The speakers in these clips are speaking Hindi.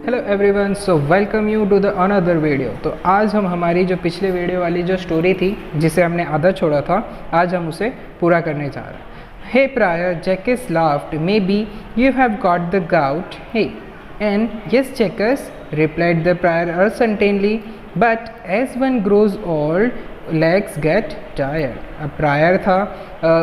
Hello everyone, so welcome you to the another video. तो आज हम हमारी जो पिछले वीडियो वाली जो स्टोरी थी जिसे हमने आधा छोड़ा था, आज हम उसे पूरा करने जा रहे हैं। He prior, Jacques laughed, may be you have got the gout, he and yes Jacques, replied the prior uncertainly, but as one grows old legs get tired. अब प्रायर था,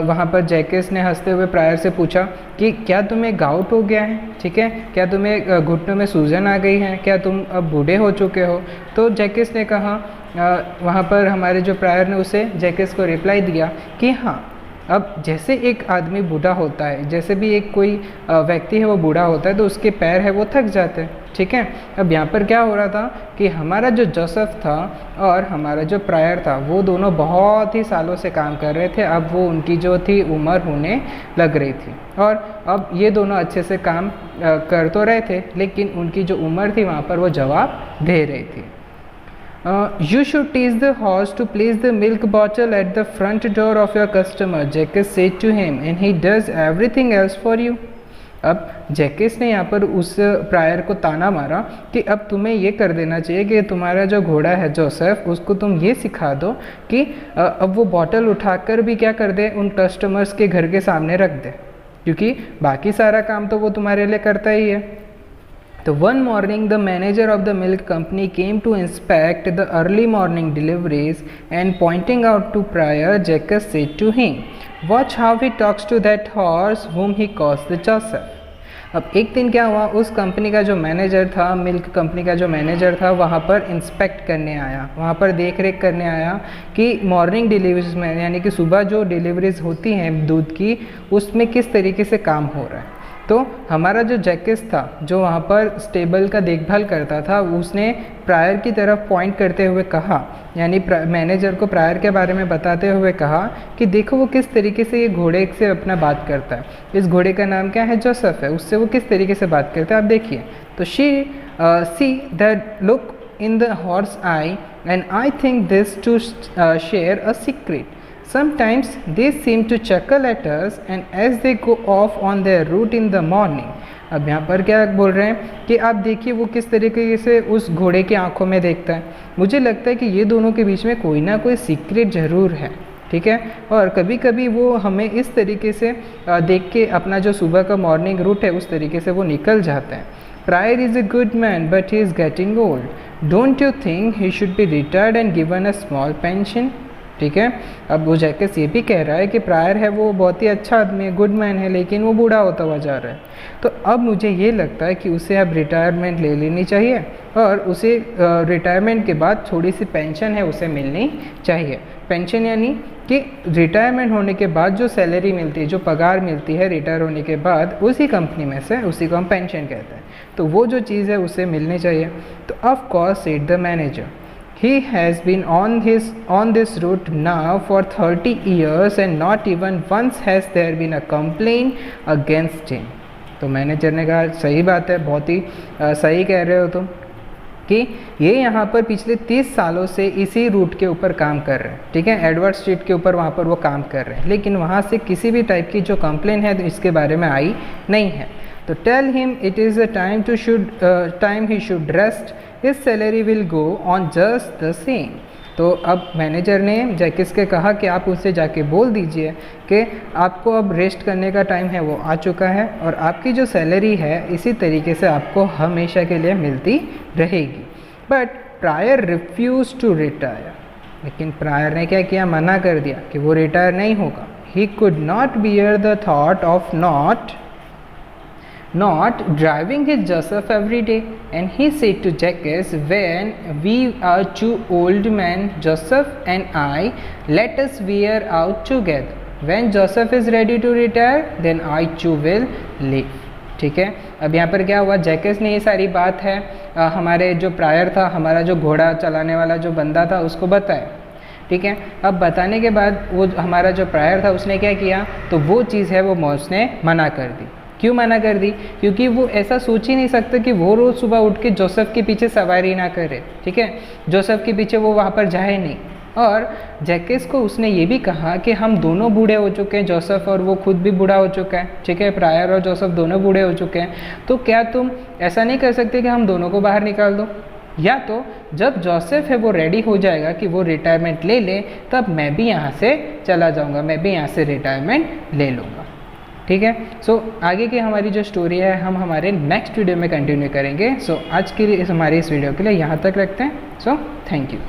वहाँ पर जैकस ने हंसते हुए प्रायर से पूछा कि क्या तुम्हें गाउट हो गया है, ठीक है, क्या तुम्हें घुटनों में सूजन आ गई है, क्या तुम अब बूढ़े हो चुके हो। तो जैकस ने कहा, वहाँ पर हमारे जो प्रायर ने उसे जैकस को रिप्लाई दिया कि हाँ, अब जैसे एक आदमी बूढ़ा होता है, जैसे भी एक कोई व्यक्ति है वो बूढ़ा होता है तो उसके पैर है वो थक जाते हैं, ठीक है। अब यहाँ पर क्या हो रहा था कि हमारा जो जोसेफ था और हमारा जो प्रायर था वो दोनों बहुत ही सालों से काम कर रहे थे। अब वो उनकी जो थी उम्र होने लग रही थी और अब ये दोनों अच्छे से काम कर तो रहे थे, लेकिन उनकी जो उम्र थी वहाँ पर वो जवाब दे रही थी। You should teach the horse to place the milk bottle at the front door of your customer, Jacques said to him, and he does everything else for you. अब जैकस ने यहाँ पर उस प्रायर को ताना मारा कि अब तुम्हें ये कर देना चाहिए कि तुम्हारा जो घोड़ा है जोसेफ, उसको तुम ये सिखा दो कि अब वो बॉटल उठाकर भी क्या कर दे, उन कस्टमर्स के घर के सामने रख दे, क्योंकि बाकी सारा काम तो वो तुम्हारे लिए करता ही है। So one morning the manager of the milk company came to inspect the early morning deliveries, and pointing out to Prior, Jacques said to him, "Watch how he talks to that horse whom he calls the Joseph." अब एक दिन क्या हुआ, उस कंपनी का जो मैनेजर था, मिल्क कंपनी का जो मैनेजर था, वहाँ पर इंस्पेक्ट करने आया, वहाँ पर देख रेख करने आया कि मॉर्निंग डिलीवरीज में, यानी कि सुबह जो डिलीवरीज होती हैं दूध की, उसमें किस तरीके से काम हो रहा है। तो हमारा जो जैकस था, जो वहाँ पर स्टेबल का देखभाल करता था, उसने प्रायर की तरफ पॉइंट करते हुए कहा, यानी मैनेजर को प्रायर के बारे में बताते हुए कहा कि देखो वो किस तरीके से ये घोड़े से अपना बात करता है। इस घोड़े का नाम क्या है, जोसेफ है, उससे वो किस तरीके से बात करता है आप देखिए। तो see that look in the horse eye and I think this to share a secret. Sometimes they seem to chuckle at us and as they go off on their route in the morning. अब यहाँ पर क्या बोल रहे हैं कि आप देखिए वो किस तरीके से उस घोड़े की आंखों में देखता है। मुझे लगता है कि ये दोनों के बीच में कोई ना कोई सीक्रेट ज़रूर है, ठीक है। और कभी कभी वो हमें इस तरीके से देख के अपना जो सुबह का मॉर्निंग रूट है उस तरीके से वो निकल जाते हैं। Pryor is a good man but he is getting old. Don't you think he should be retired and given a small pension? ठीक है। अब वो जैकस ये भी कह रहा है कि प्रायर है वो बहुत ही अच्छा आदमी है, गुड मैन है, लेकिन वो बूढ़ा होता हुआ जा रहा है। तो अब मुझे ये लगता है कि उसे अब रिटायरमेंट ले लेनी चाहिए और उसे रिटायरमेंट के बाद थोड़ी सी पेंशन है उसे मिलनी चाहिए। पेंशन यानी कि रिटायरमेंट होने के बाद जो सैलरी मिलती है, जो पगार मिलती है रिटायर होने के बाद उसी कंपनी में से, उसी को हम पेंशन कहते हैं। तो वो जो चीज़ है उसे मिलनी चाहिए। तो of course said the manager, he has been on this route now for 30 years and not even once has there been a complaint against him. तो मैनेजर ने कहा सही बात है, बहुत ही सही कह रहे हो तुम कि ये यहाँ पर पिछले 30 सालों से इसी रूट के ऊपर काम कर रहे हैं, ठीक है, एडवर्ड स्ट्रीट के ऊपर वहाँ पर वो काम कर रहे हैं, लेकिन वहाँ से किसी भी टाइप की जो कंप्लेन है तो इसके बारे में आई नहीं है। तो tell him it is a time he should rest, his salary will go on just the same. तो अब मैनेजर ने जैकस के कहा कि आप उससे जाके बोल दीजिए कि आपको अब रेस्ट करने का टाइम है वो आ चुका है और आपकी जो सैलरी है इसी तरीके से आपको हमेशा के लिए मिलती रहेगी। But prior refuse to retire, लेकिन प्रायर ने क्या किया, मना कर दिया कि वो रिटायर नहीं होगा। He could not bear the thought of not driving his Joseph every day, and he said to Jacques, when we are two old men, Joseph and I, let us wear out together. When Joseph is ready to retire, then I too will leave. ठीक है। अब यहाँ पर क्या हुआ, जैकस ने ये सारी बात है हमारे जो प्रायर था, हमारा जो घोड़ा चलाने वाला जो बंदा था, उसको बताया, ठीक है। अब बताने के बाद वो हमारा जो प्रायर था उसने क्या किया, तो वो चीज़ है वो उसने मना कर दी। क्यों मना कर दी, क्योंकि वो ऐसा सोच ही नहीं सकता कि वो रोज़ सुबह उठ के जोसेफ के पीछे सवारी ना करे, ठीक है, जोसेफ के पीछे वो वहाँ पर जाए नहीं, और जैकिस को उसने ये भी कहा कि हम दोनों बूढ़े हो चुके हैं, जोसेफ और वो खुद भी बूढ़ा हो चुका है, ठीक है, प्रायर और जोसेफ दोनों बूढ़े हो चुके हैं, तो क्या तुम ऐसा नहीं कर सकते कि हम दोनों को बाहर निकाल दो? या तो जब जोसेफ है वो रेडी हो जाएगा कि वो रिटायरमेंट ले ले, तब मैं भी यहाँ से चला जाऊँगा, मैं भी यहाँ से रिटायरमेंट ले लूँगा, ठीक है। सो आगे की हमारी जो स्टोरी है हम हमारे नेक्स्ट वीडियो में कंटिन्यू करेंगे। सो आज की हमारी इस वीडियो के लिए यहाँ तक रखते हैं। So thank you.